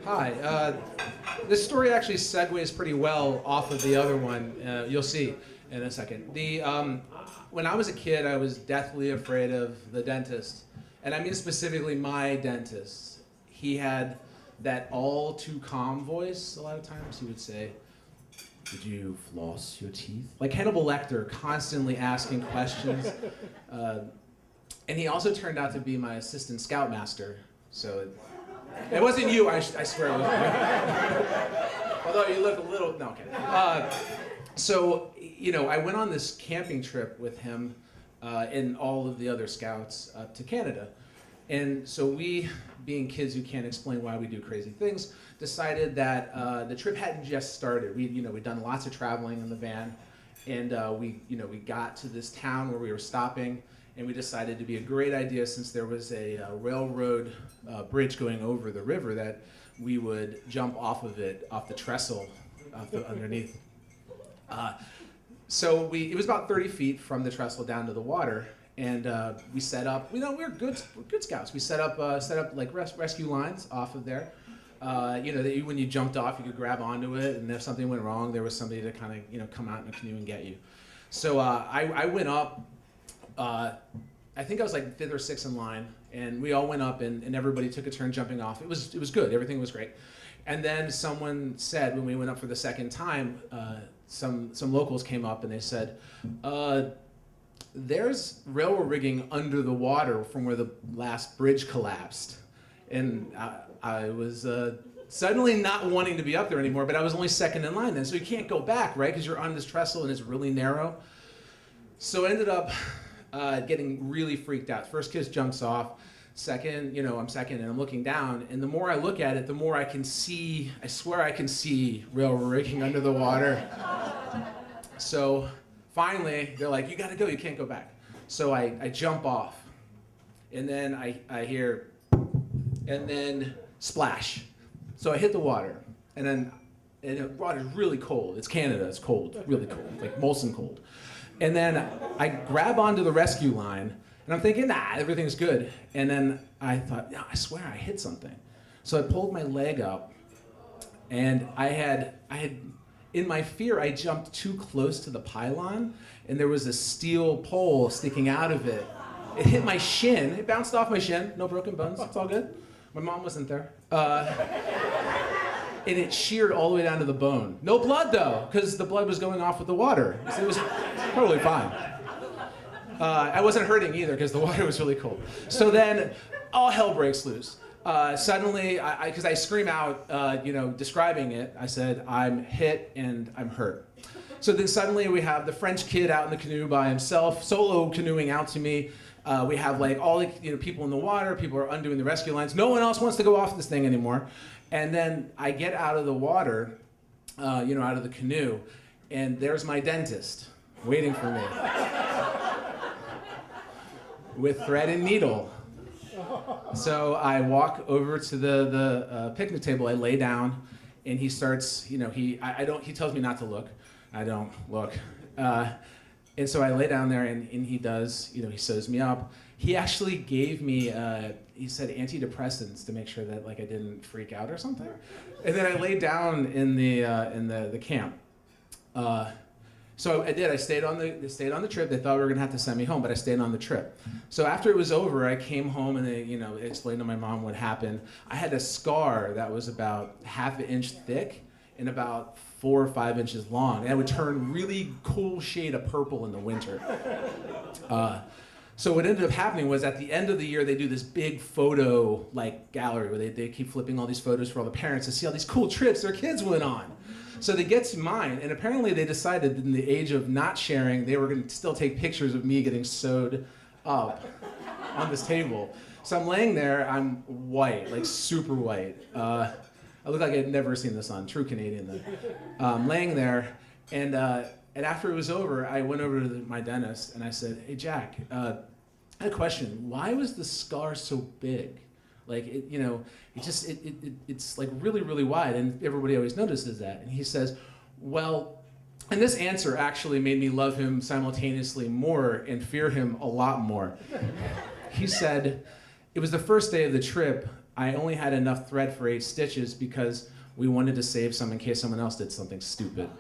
Hi. This story actually segues pretty well off of the other one. You'll see in a second. When I was a kid, I was deathly afraid of the dentist. And I mean specifically my dentist. He had that all too calm voice a lot of times. He would say, "Did you floss your teeth?" Like Hannibal Lecter, constantly asking questions. And he also turned out to be my assistant scoutmaster. So it wasn't you, I swear it wasn't you. Although you look a little, no, okay. So, I went on this camping trip with him and all of the other scouts up to Canada. And so we, being kids who can't explain why we do crazy things, decided that the trip hadn't just started. We'd done lots of traveling in the van, and we got to this town where we were stopping, and we decided it'd be a great idea, since there was a railroad bridge going over the river, that we would jump off of it, off the trestle, underneath. So it was about 30 feet from the trestle down to the water, and we set up. We're good scouts. We set up like rescue lines off of there. That when you jumped off, you could grab onto it, and if something went wrong, there was somebody to kind of come out in a canoe and get you. So I went up. I think I was like fifth or sixth in line, and we all went up, and everybody took a turn jumping off. It was good. Everything was great. And then someone said, when we went up for the second time, some locals came up and they said, "There's railroad rigging under the water from where the last bridge collapsed." And I was suddenly not wanting to be up there anymore, but I was only second in line then, so you can't go back, right? Because you're on this trestle and it's really narrow. So I ended up getting really freaked out. First kid jumps off. Second, I'm second, and I'm looking down, and the more I look at it, the more I can see, I swear I can see railroad rigging under the water. So finally, they're like, "You gotta go, you can't go back." So I jump off, and then I hear, and then splash. So I hit the water, and the water's really cold. It's Canada, it's cold, really cold, like Molson cold. And then I grab onto the rescue line, and I'm thinking, everything's good. And then I thought, I swear I hit something. So I pulled my leg up, and I had, in my fear, I jumped too close to the pylon, and there was a steel pole sticking out of it. It hit my shin. It bounced off my shin. No broken bones. It's all good. My mom wasn't there. And it sheared all the way down to the bone. No blood, though, because the blood was going off with the water. So it was totally fine. I wasn't hurting either because the water was really cold. So then all hell breaks loose. Suddenly, because I scream out, describing it, I said, "I'm hit and I'm hurt." So then suddenly we have the French kid out in the canoe by himself, solo canoeing out to me. We have like all the people in the water, people are undoing the rescue lines. No one else wants to go off this thing anymore. And then I get out of the water, out of the canoe, and there's my dentist waiting for me with thread and needle. So I walk over to the picnic table. I lay down, and he starts. He tells me not to look. I don't look. And so I lay down there, and he does. He sews me up. He actually gave me. He said antidepressants to make sure that I didn't freak out or something. And then I laid down in the camp. So I did. I stayed on the trip. They thought we were gonna have to send me home, but I stayed on the trip. So after it was over, I came home and they, explained to my mom what happened. I had a scar that was about half an inch thick and about 4 or 5 inches long, and it would turn really cool shade of purple in the winter. So what ended up happening was at the end of the year, they do this big photo gallery where they keep flipping all these photos for all the parents to see all these cool trips their kids went on. So they get to mine, and apparently they decided in the age of not sharing, they were going to still take pictures of me getting sewed up on this table. So I'm laying there, I'm white, super white. I look like I'd never seen the sun, true Canadian then. I'm laying there, and after it was over, I went over to my dentist and I said, "Hey Jack, I had a question. Why was the scar so big? It's really, really wide, and everybody always notices that." And he says, "Well," and this answer actually made me love him simultaneously more and fear him a lot more. He said, it was the first day of the trip. I only had enough thread for 8 stitches because we wanted to save some in case someone else did something stupid.